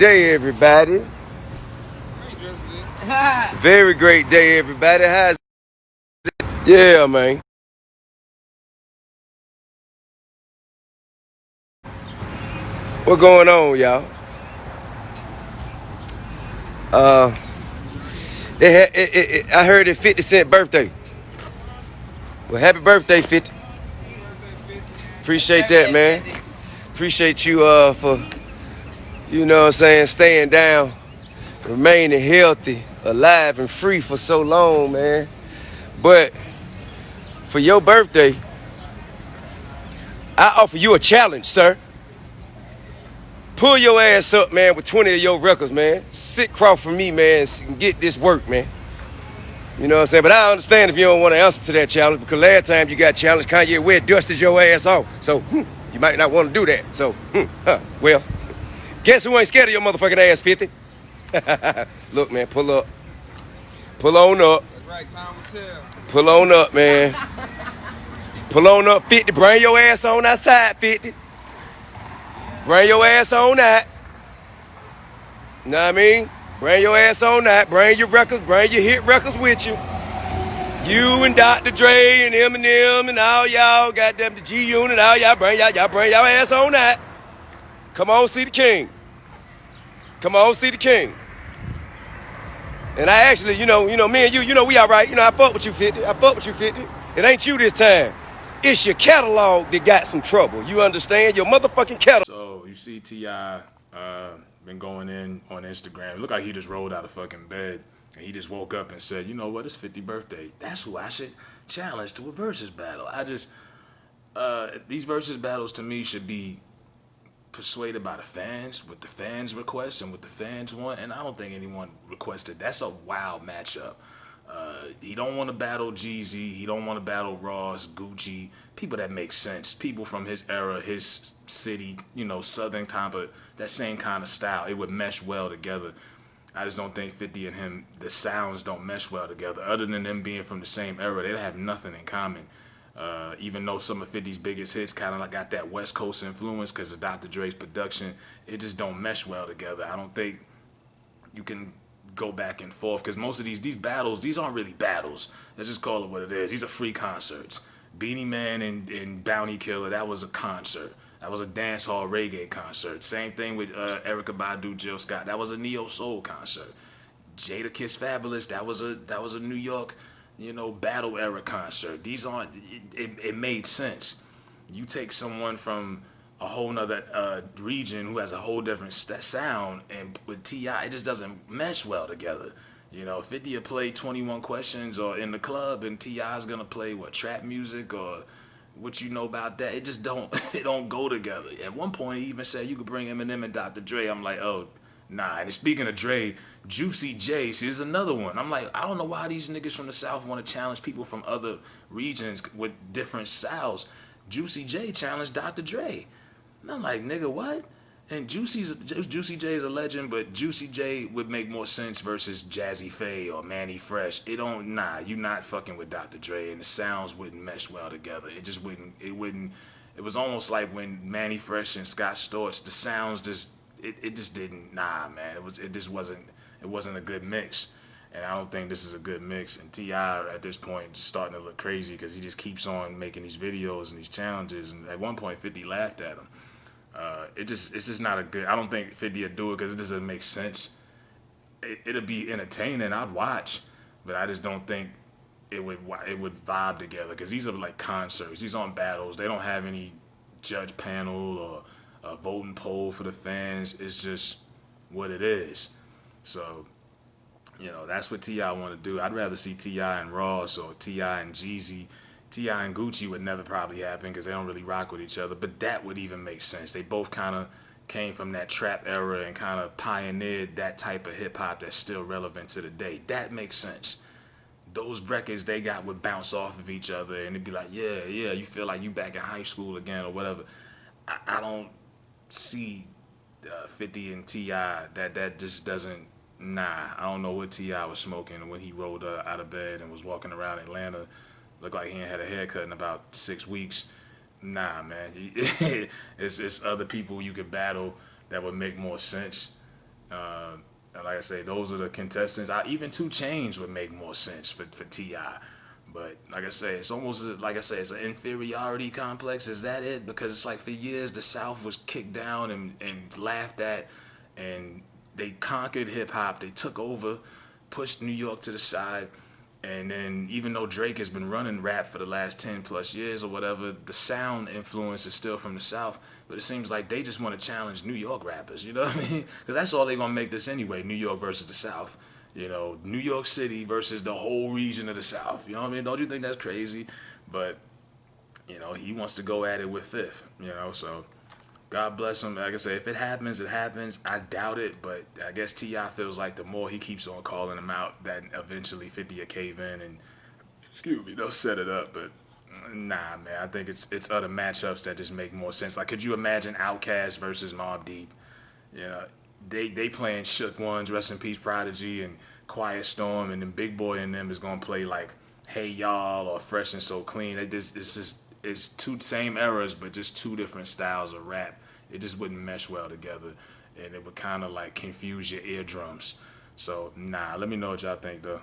day, everybody. Very great day, everybody. How's it? Yeah, man. What going on, y'all? Uh, I heard it's 50 Cent birthday. Well, happy birthday, 50. Appreciate that, man. Appreciate you for, what I'm saying, staying down, remaining healthy, alive, and free for so long, man. But for your birthday, I offer you a challenge, sir. Pull your ass up, man, with 20 of your records, man. Sit across from me, man, and get this work, man. You know what I'm saying? But I understand if you don't want to answer to that challenge, because last time you got challenged, Kanye West dusted your ass off. So, you might not want to do that. So, well, guess who ain't scared of your motherfucking ass, 50? Look, man, pull up. Pull on up. That's right, time will tell. Pull on up, man. Pull on up, 50. Bring your ass on outside, 50. Bring your ass on out. Know what I mean? Bring your ass on out. Bring your records. Bring your hit records with you. You and Dr. Dre and Eminem and all y'all, goddamn the G Unit, all y'all bring y'all ass on out. Come on, see the king. Come on, see the king. And I actually, me and you, we all right. I fuck with you, 50. I fuck with you, 50. It ain't you this time. It's your catalog that got some trouble. You understand? Your motherfucking catalog. So you see T.I. Been going in on Instagram. It looked like he just rolled out of fucking bed and he just woke up and said, you know what, it's 50th birthday. That's who I should challenge to a versus battle. These versus battles to me should be persuaded by the fans, what the fans request and what the fans want, and I don't think anyone requested. That's a wild matchup. He don't want to battle Jeezy. He don't want to battle Ross, Gucci, people that make sense. People from his era, his city, Southern that same kind of style. It would mesh well together. I just don't think 50 and him, the sounds don't mesh well together. Other than them being from the same era, they have nothing in common. Even though some of 50's biggest hits kind of like got that West Coast influence because of Dr. Dre's production, it just don't mesh well together. I don't think you can go back and forth because most of these battles, these aren't really battles. Let's just call it what it is. These are free concerts. Beanie Man and Bounty Killer, that was a concert. That was a dance hall reggae concert. Same thing with Erykah Badu, Jill Scott. That was a neo soul concert. Jada Kiss Fabulous, that was a New York, battle era concert. These aren't. It made sense. You take someone from a whole nother region who has a whole different sound, and with T.I., it just doesn't mesh well together. 50 will play 21 Questions or in the club, and T.I.'s gonna play trap music or what you know about that. It just don't it don't go together. At one point, he even said you could bring Eminem and Dr. Dre. I'm like, oh, nah. And speaking of Dre, Juicy J, see, there's another one. I'm like, I don't know why these niggas from the South want to challenge people from other regions with different styles. Juicy J challenged Dr. Dre. And I'm like, nigga, what? And Juicy J is a legend, but Juicy J would make more sense versus Jazzy Faye or Manny Fresh. You not fucking with Dr. Dre, and the sounds wouldn't mesh well together. It was almost like when Manny Fresh and Scott Storch, the sounds it just didn't, man. It wasn't a good mix. And I don't think this is a good mix. And T.I. at this point just starting to look crazy because he just keeps on making these videos and these challenges. And at one point, 50 laughed at him. It's just not a good. I don't think 50 would do it because it doesn't make sense. It'll be entertaining. I'd watch, but I just don't think it would vibe together because these are like concerts. These aren't battles. They don't have any judge panel or a voting poll for the fans. It's just what it is. So, that's what T.I. want to do. I'd rather see T.I. and Ross or T.I. and Jeezy. T.I. and Gucci would never probably happen because they don't really rock with each other, but that would even make sense. They both kind of came from that trap era and kind of pioneered that type of hip-hop that's still relevant to the day. That makes sense. Those records they got would bounce off of each other and it'd be like, yeah, you feel like you back in high school again or whatever. I don't see 50 and T.I. That just doesn't, I don't know what T.I. was smoking when he rolled out of bed and was walking around Atlanta. Looked like he ain't had a haircut in about 6 weeks. Man. It's other people you could battle that would make more sense. And like I say, those are the contestants. Even 2 Chainz would make more sense for Ti. But like I say, it's almost like I say, it's an inferiority complex. Is that it? Because it's like for years the South was kicked down and laughed at, and they conquered hip hop. They took over, pushed New York to the side, and then even though Drake has been running rap for the last 10 plus years or whatever, the sound influence is still from the South. But it seems like they just want to challenge New York rappers. You know what I mean? Because that's all they're gonna make this anyway. New York versus the South. You know, New York City versus the whole region of the South. You know what I mean? Don't you think that's crazy? But, you know, he wants to go at it with Fifth, you know, so God bless him. Like I say, if it happens, it happens. I doubt it, but I guess T.I. feels like the more he keeps on calling him out, that eventually 50 will cave in and, excuse me, they'll set it up. But nah, man, I think it's other matchups that just make more sense. Like, could you imagine Outkast versus Mobb Deep? You know, they playing Shook Ones, Rest in Peace Prodigy, and Quiet Storm, and then Big Boy and them is gonna play like Hey Y'all or Fresh and So Clean. It's 2 same eras, but just 2 different styles of rap. It just wouldn't mesh well together, and it would kind of like confuse your eardrums. So nah, let me know what y'all think though.